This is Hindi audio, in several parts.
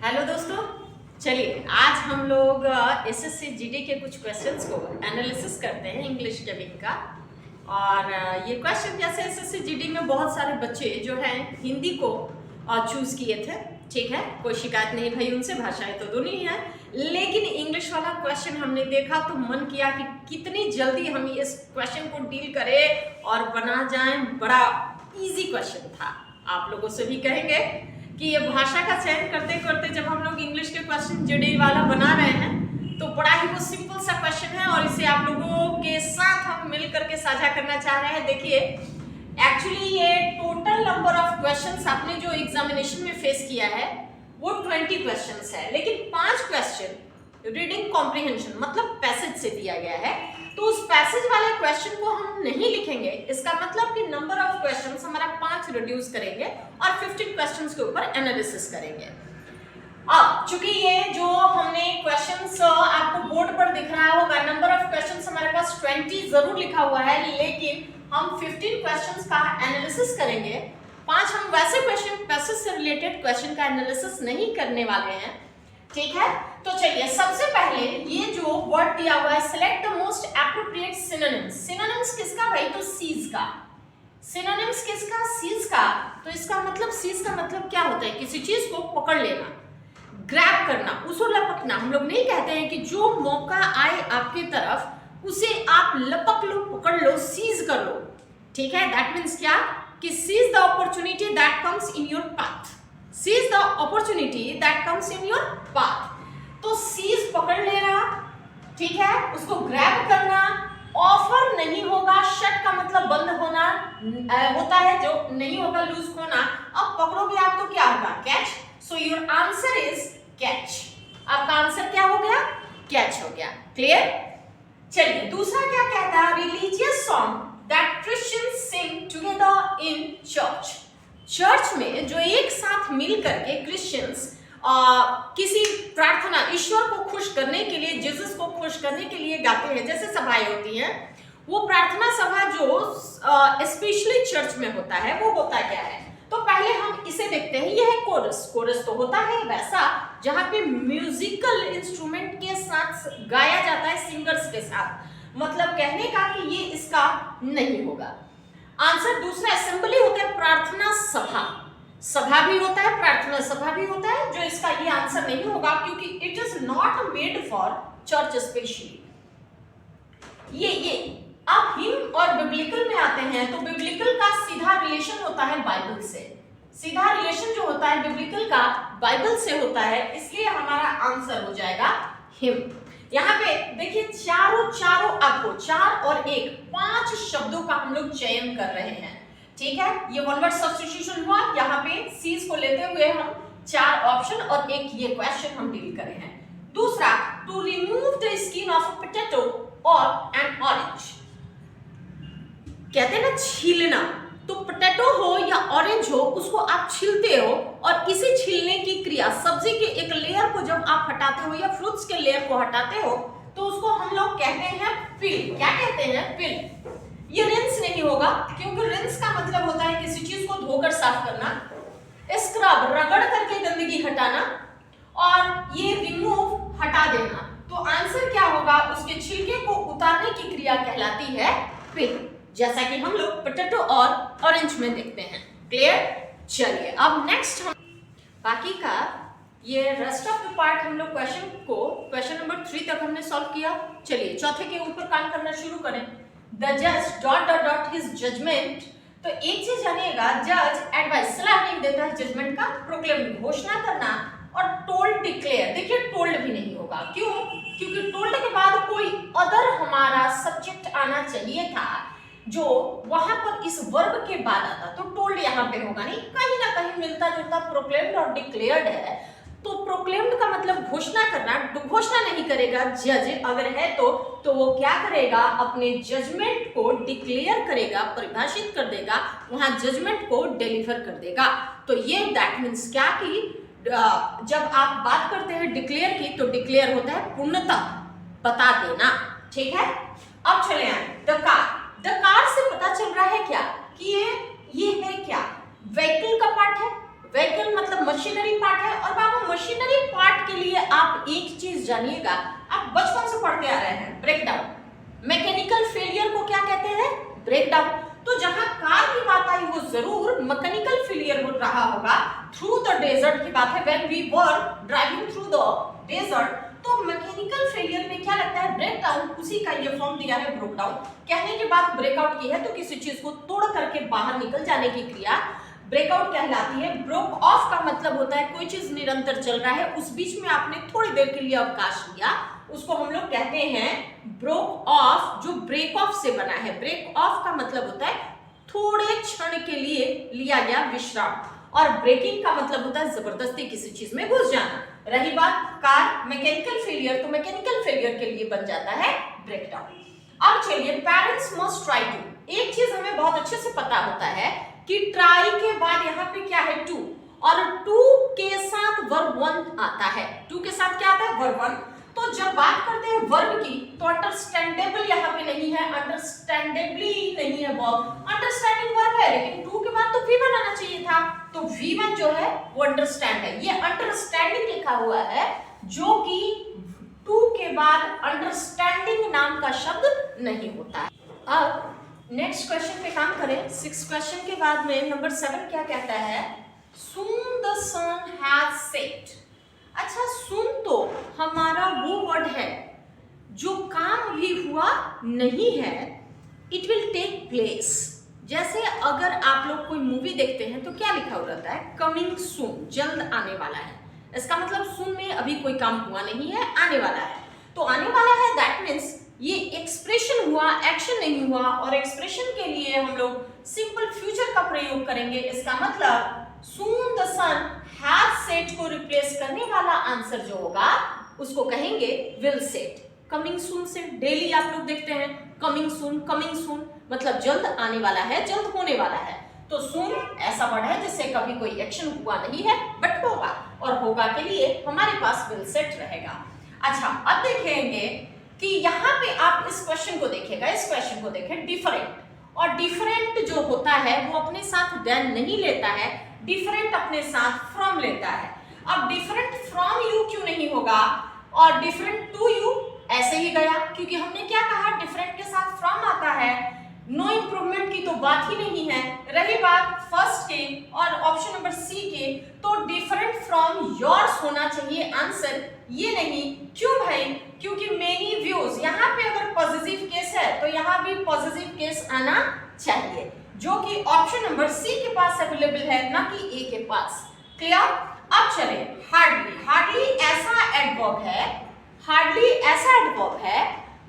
हेलो दोस्तों, चलिए आज हम लोग एसएससी जीडी के कुछ क्वेश्चंस को एनालिसिस करते हैं इंग्लिश केबिन का। और ये क्वेश्चन जैसे एसएससी जीडी में बहुत सारे बच्चे जो हैं हिंदी को चूज किए थे, ठीक है, कोई शिकायत नहीं भाई उनसे, भाषाएं तो दोनों ही हैं, लेकिन इंग्लिश वाला क्वेश्चन हमने देखा तो मन किया कि कितनी जल्दी हम इस क्वेश्चन को डील करें और बना जाएं। बड़ा इजी क्वेश्चन था, आप लोगों से भी कहेंगे कि ये भाषा का चयन करते करते जब हम लोग इंग्लिश के क्वेश्चन जीडी वाला बना रहे हैं तो बड़ा ही वो सिंपल सा क्वेश्चन है और इसे आप लोगों के साथ हम मिल करके साझा करना चाह रहे हैं। देखिए एक्चुअली ये टोटल नंबर ऑफ क्वेश्चंस आपने जो एग्जामिनेशन में फेस किया है वो 20 क्वेश्चंस है, लेकिन 5 क्वेश्चन रीडिंग कॉम्प्रिहेंशन मतलब पैसेज से दिया गया है, तो उस पैसेज वाले क्वेश्चन को हम नहीं लिखेंगे। इसका मतलब कि नंबर ऑफ क्वेश्चंस हमारा 5 रिड्यूस करेंगे और 15 क्वेश्चंस के ऊपर एनालिसिस करेंगे। अब चूंकि ये जो हमने क्वेश्चंस आपको बोर्ड पर दिख रहा होगा, नंबर ऑफ क्वेश्चंस हमारे पास 20 जरूर लिखा हुआ है, लेकिन हम 15 क्वेश्चंस का एनालिसिस करेंगे। 5 हम वैसे क्वेश्चन पैसेज से रिलेटेड क्वेश्चन का एनालिसिस नहीं करने वाले हैं, ठीक है। तो चलिए सबसे पहले ये जो वर्ड दिया हुआ है, select the most appropriate synonyms. Synonyms किसका भाई? तो सीज का। सिनोनिम्स किसका? सीज का। तो इसका मतलब सीज का मतलब क्या होता है? किसी चीज को पकड़ लेना, ग्रैब करना, उसको लपकना। हम लोग नहीं कहते हैं कि जो मौका आए आपकी तरफ उसे आप लपक लो, पकड़ लो, सीज कर लो, ठीक है। दैट मीन्स क्या कि seize the opportunity that comes in your path. Seize the opportunity that comes in your path। तो seize पकड़ लेना, ठीक है, उसको grab करना। ऑफर नहीं होगा, शट का मतलब बंद होना होता है, जो नहीं होगा लूज होना। अब पकड़ोगे आप तो क्या होगा? Catch. So your answer is catch. आपका आंसर क्या हो गया? कैच हो गया। क्लियर? चलिए दूसरा क्या कहता है? Religious song that Christians Singh together in church. Church में जो एक साथ मिल करके क्रिश्चियंस किसी प्रार्थना, ईश्वर को खुश करने के लिए, जीसस को खुश करने के लिए गाते हैं, जैसे सभाएं होती हैं, वो प्रार्थना सभा जो स्पेशली चर्च में होता है वो होता क्या है? तो पहले हम इसे देखते हैं। यह है कोरस। कोरस तो होता है वैसा जहां पे म्यूजिकल इंस्ट्रूमेंट के साथ गाया जाता है, सिंगर्स के साथ, मतलब कहने का कि ये इसका नहीं होगा। आंसर दूसरा असेंबली होता है, प्रार्थना सभा। सभा भी होता है, प्रार्थना सभा भी होता है, जो इसका ये आंसर नहीं होगा क्योंकि it is not made for church specially. ये अब हिम और बिब्लिकल में आते हैं तो बिब्लिकल का सीधा रिलेशन होता है बाइबल से। सीधा रिलेशन जो होता है बिब्लिकल का बाइबल से होता है, इसलिए हमारा आंसर हो जाएगा हिम। यहाँ पे देखिए चारों आपको 4 और 1 5 शब्दों का हम लोग चयन कर रहे हैं, ठीक है। ये वन वर्ड सब्स्टिट्यूशन हुआ। यहाँ पे सीज को लेते हुए हम 4 ऑप्शन और 1 ये क्वेश्चन हम डील कर रहे हैं। दूसरा, to remove the skin of a potato और एन ऑरेंज। कहते हैं ना छीलना, तो पोटैटो हो या ऑरेंज हो उसको आप छीलते हो, और इसे छीलने की क्रिया, सब्जी के एक लेयर को जब आप हटाते हो या फ्रूट्स के लेयर को हटाते हो तो उसको हम लोग कहते हैं पील। क्या कहते हैं? पील। ये रिंस नहीं होगा क्योंकि रिंस का मतलब होता है किसी चीज को धोकर साफ करना, स्क्रब रगड़ करके गंदगी हटाना, और ये रिमूव हटा देना। तो आंसर क्या होगा? उसके छिलके को उतारने की क्रिया कहलाती है पील, जैसा कि हम लोग पोटैटो और ऑरेंज में देखते हैं। क्लियर? चलिए अब नेक्स्ट हम बाकी का ये रेस्ट ऑफ द पार्ट हम लोग क्वेश्चन नंबर 3 तक हमने सॉल्व किया। चलिए चौथे के ऊपर काम करना शुरू करें। द जज dot dot dot his judgement. तो एक चीज जानिएगा, जज एडवाइस सलाह नहीं देता है, जजमेंट का प्रोक्लेम घोषणा करना, और टोल्ड डिक्लेयर। देखिए टोल्ड भी नहीं होगा, क्यों? क्योंकि टोल्ड के बाद कोई अदर हमारा सब्जेक्ट आना चाहिए था जो वहां पर इस वर्ब के बाद आता, तो टोल्ड यहाँ पे होगा नहीं, कहीं ना कहीं मिलता जुलता प्रोक्लेम्ड और डिक्लेयर्ड है। तो प्रोक्लेम्ड का मतलब घोषणा करना, घोषणा नहीं करेगा जज, अगर है तो वो क्या करेगा? अपने जजमेंट को डिक्लेयर करेगा, परिभाषित कर देगा, वहां जजमेंट को डिलीवर कर देगा। तो ये दैट मीन्स क्या कि जब आप बात करते हैं डिक्लेयर की, तो डिक्लेयर होता है पूर्णतः बता देना, ठीक है। अब चले आए द कार। द कार से पता चल रहा है क्या कि ये है क्या? व्हीकल का पार्ट है। व्हीकल मतलब मशीनरी पार्ट है, और बाबा मशीनरी आप एक चीज जानिएगा, आप बचपन से पढ़ते आ रहे हैं, ब्रेक डाउन। मैकेनिकल फेलियर को क्या कहते हैं? Break down. तो जहां कार की बात आई वो जरूर मैकेनिकल फेलियर हो रहा होगा। थ्रू द डेजर्ट की बात है, when we were driving through the desert, तो मैकेनिकल फेलियर में क्या लगता है? Break down. उसी का ये फॉर्म दिया है, ब्रेक डाउन। कहने के बाद ब्रेकआउट की है, तो किसी चीज को तोड़ करके बाहर निकल जाने की क्रिया ब्रेकआउट कहलाती है। ब्रेक ऑफ का मतलब होता है कोई चीज निरंतर चल रहा है, उस बीच में आपने थोड़ी देर के लिए अवकाश लिया, उसको हम लोग कहते हैं ब्रेक ऑफ, जो ब्रेक ऑफ से बना है। ब्रेक ऑफ का मतलब होता है थोड़े क्षण के लिए लिया गया विश्राम, और ब्रेकिंग का मतलब होता है जबरदस्ती किसी चीज में घुस जाना। रही बात कार मैकेनिकल फेलियर, तो मैकेनिकल फेलियर के लिए बन जाता है ब्रेक डाउन। अब चलिए, पेरेंट्स मस्ट ट्राई टू। एक चीज हमें बहुत अच्छे से पता होता है कि ट्राई के बाद यहाँ पे क्या है? टू, और टू के साथ वर्ब वन आता है। टू के साथ क्या आता है? Verb one. तो जब बात करते हैं वर्ब की, तो अंडरस्टैंडेबल यहाँ पे नहीं है, अंडरस्टैंडेबली नहीं है वर्ब, अंडरस्टैंडिंग वर्ब है, लेकिन टू के बाद तो V1 आना चाहिए था, तो V1 जो है वो अंडरस्टैंड है। ये अंडरस्टैंडिंग लिखा हुआ है, जो कि टू के बाद अंडरस्टैंडिंग नाम का शब्द नहीं होता है। अब नेक्स्ट क्वेश्चन पे काम करें। 6 क्वेश्चन के बाद में नंबर 7 क्या कहता है? Soon the sun has set। अच्छा, सुन तो हमारा वो वर्ड है जो काम भी हुआ नहीं है, इट विल टेक प्लेस। जैसे अगर आप लोग कोई मूवी देखते हैं तो क्या लिखा हो रहता है? कमिंग सून, जल्द आने वाला है। इसका मतलब सुन में अभी कोई काम हुआ नहीं है, आने वाला है। तो आने वाला है, दैट मीन्स ये एक्सप्रेशन हुआ, एक्शन नहीं हुआ, और एक्सप्रेशन के लिए हम लोग सिंपल फ्यूचर का प्रयोग करेंगे। इसका मतलब soon the sun has set को रिप्लेस करने वाला आंसर जो होगा उसको कहेंगे विल सेट। कमिंग सून से डेली आप लोग देखते हैं कमिंग सून मतलब जल्द आने वाला है, जल्द होने वाला है। तो सून ऐसा वर्ड है जिससे कभी कोई एक्शन हुआ नहीं है बट होगा, और होगा के लिए हमारे पास विल सेट रहेगा। अच्छा, अब देखेंगे कि यहाँ पे आप इस क्वेश्चन को देखिएगा, इस क्वेश्चन को देखें, डिफरेंट। और डिफरेंट जो होता है वो अपने साथ देन नहीं लेता है, डिफरेंट अपने साथ फ्रॉम लेता है। अब डिफरेंट फ्रॉम यू क्यों नहीं होगा, और डिफरेंट टू यू ऐसे ही गया, क्योंकि हमने क्या कहा? डिफरेंट के साथ फ्रॉम आता है। नो इम्प्रूवमेंट की तो बात ही नहीं है। रही बात फर्स्ट के और ऑप्शन नंबर सी के, तो डिफरेंट फ्रॉम योर्स होना चाहिए आंसर, ये नहीं। क्यों भाई? क्योंकि मेनी व्यूज, यहाँ पे अगर पॉजिटिव केस है तो यहाँ भी पॉजिटिव केस आना चाहिए, जो कि ऑप्शन नंबर सी के पास अवेलेबल है, ना कि ए के पास। क्लियर? अब चले, हार्डली। हार्डली ऐसा एडवर्ब है, हार्डली ऐसा एडवर्ब है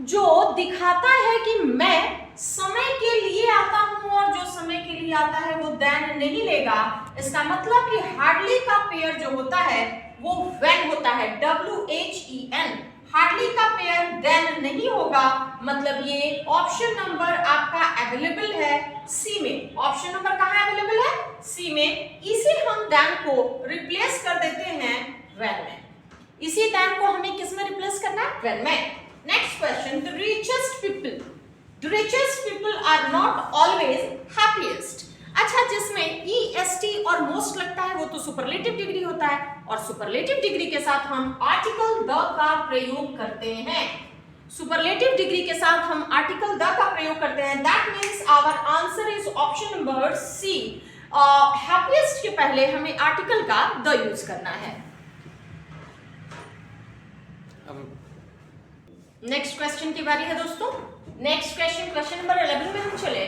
जो दिखाता है कि मैं समय के लिए आता हूं, और जो समय के लिए आता है वो देन नहीं लेगा। इसका मतलब कि हार्डली का पेयर जो होता है वो व्हेन होता है, WHEN। हार्डली का पेयर देन नहीं होगा, मतलब ये ऑप्शन नंबर आपका अवेलेबल है सी में। ऑप्शन नंबर कहाँ अवेलेबल है? सी में। इसे हम देन को रिप्लेस कर देते हैं व्हेन में। इसी देन को हमें किस में रिप्लेस करना है? व्हेन में। Next question, the richest people. The richest people are not always happiest. अच्छा, जिसमें EST और मोस्ट लगता है वो तो सुपरलेटिव डिग्री होता है, और सुपरलेटिव डिग्री के साथ हम आर्टिकल द का प्रयोग करते हैं। सुपरलेटिव डिग्री के साथ हम आर्टिकल द का प्रयोग करते हैं। That means our answer is option number C. Happiest के पहले हमें आर्टिकल का द यूज करना है। नेक्स्ट क्वेश्चन की बारी है दोस्तों। नेक्स्ट क्वेश्चन, क्वेश्चन नंबर 11 में हम चले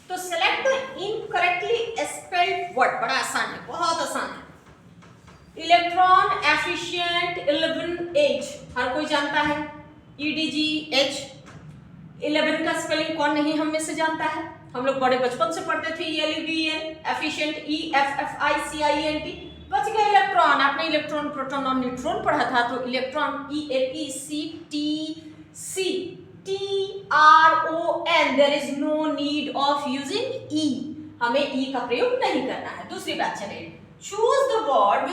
तो select the incorrectly spelled word. बड़ा आसान है, बहुत आसान है। इलेक्ट्रॉन, एफिशिएंट, 11H हर कोई जानता है, EDGH। 11 का स्पेलिंग कौन नहीं हम में से जानता है? हम लोग बड़े बचपन से पढ़ते थे, ELEVEN, एफिशिएंट EFFICIENT। बच गया इलेक्ट्रॉन, आपने इलेक्ट्रॉन, प्रोटॉन और न्यूट्रॉन पढ़ा था, तो electron ELECTRON, there is no need of using E, हमें E का प्रयोग नहीं करना है। दूसरी बात चले, choose the word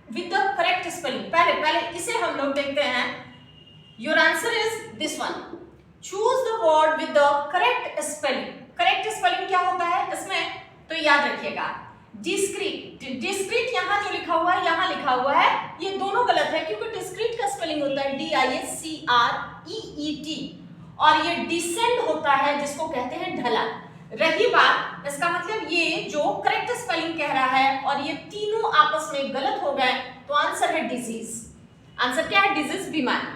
with the correct spelling. पहले इसे हम लोग देखते हैं। Your answer is this one, choose the word with the correct spelling. Correct spelling क्या होता है इसमें? तो याद रखिएगा, डिस्क्रीट, डिस्क्रीट यहाँ जो लिखा हुआ है, यहाँ लिखा हुआ है, ये दोनों गलत है क्योंकि डिस्क्रीट का स्पेलिंग होता है DISCREET और ये डिसेंड होता है जिसको कहते हैं ढलान। रही बात, इसका मतलब ये जो करेक्ट स्पेलिंग कह रहा है और ये तीनों आपस में गलत हो गए, तो आंसर है डिजीज। आंसर क्या है? डिजीज, बीमारी।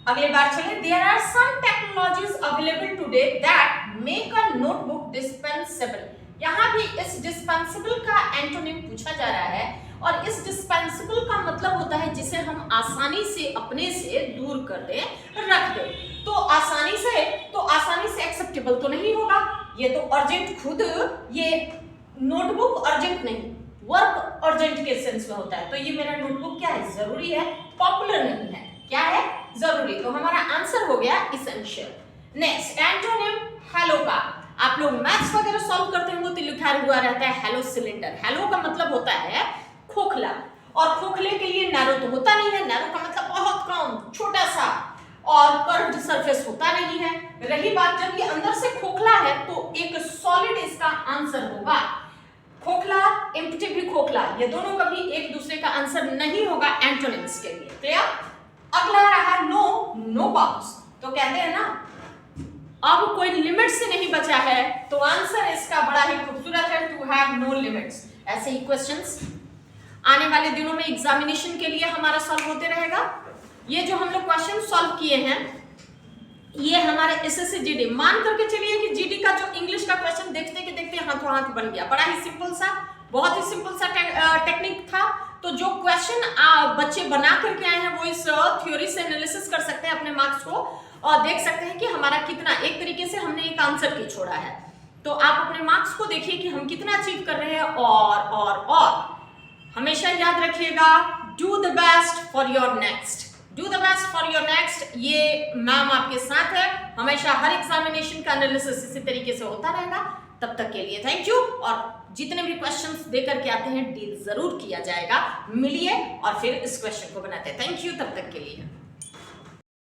अगले बार चलिए, there are some technologies available today that make a notebook dispensable. यहाँ भी इस डिस्पेंसेबल का एंटोनिम पूछा जा रहा है और इस डिस्पेंसेबल का मतलब होता है जिसे हम आसानी से अपने से दूर कर दें, रख दें। तो आसानी से एक्सेप्टेबल तो नहीं होगा, ये तो अर्जेंट, खुद ये नोटबुक अर्जेंट नहीं, वर्क अर्जेंट के सेंस में होता है। तो ये मेरा नोटबुक क्या है? जरूरी है, पॉपुलर नहीं है। क्या है? जरूरी। तो हमारा आंसर हो गया इसेंशियल। नेक्स्ट एंटोनिम हेलो का, आप लोग मैथ्स वगैरह सॉल्व करते होंगे तो लिखा हुआ रहता है हेलो सिलेंडर। हेलो का मतलब होता है खोखला, और खोखले के लिए नैरो तो होता नहीं है, नैरो का मतलब बहुत कम, छोटा सा, और कर्व्ड सरफेस होता नहीं है। रही बात, जब ये अंदर से खोखला है तो एक सॉलिड इसका आंसर होगा। खोखला, एम्प्टी भी खोखला, ये दोनों कभी एक दूसरे का आंसर नहीं होगा एंटोनिम्स के लिए। क्लियर? अगला रहा नो, नो बाउंड्स। तो कहते हैं ना, अब कोई लिमिट से नहीं बचा है, तो आंसर इसका बड़ा ही खूबसूरत है, टू हैव नो लिमिट्स। ऐसे ही क्वेश्चंस आने वाले दिनों में एग्जामिनेशन के लिए हमारा सॉल्व होते रहेगा। ये जो हम लोग क्वेश्चन सॉल्व किए हैं, ये हमारे एसएससी जीडी, मान करके चलिए कि जीडी का जो इंग्लिश का क्वेश्चन देखते के देखते हाथों हाथ बन गया। बड़ा ही सिंपल सा, बहुत ही सिंपल सा टेक्निक था। तो जो क्वेश्चन बच्चे बना करके आए हैं वो इस थ्योरी से एनालिसिस कर सकते हैं अपने मार्क्स को और देख सकते हैं कि हमारा कितना, एक तरीके से हमने एक आंसर की छोड़ा है। तो आप अपने मार्क्स को देखिए कि हम कितना अचीव कर रहे हैं। और हमेशा याद रखिएगा, do the best for your next, do the best for your next. ये मैम आपके साथ है, हमेशा हर एग्जामिनेशन का एनालिसिस इसी तरीके से होता रहेगा। तब तक के लिए थैंक यू, और जितने भी क्वेश्चंस दे करके आते हैं डील जरूर किया जाएगा। मिलिए और फिर इस क्वेश्चन को बनाते हैं। थैंक यू, तब तक के लिए।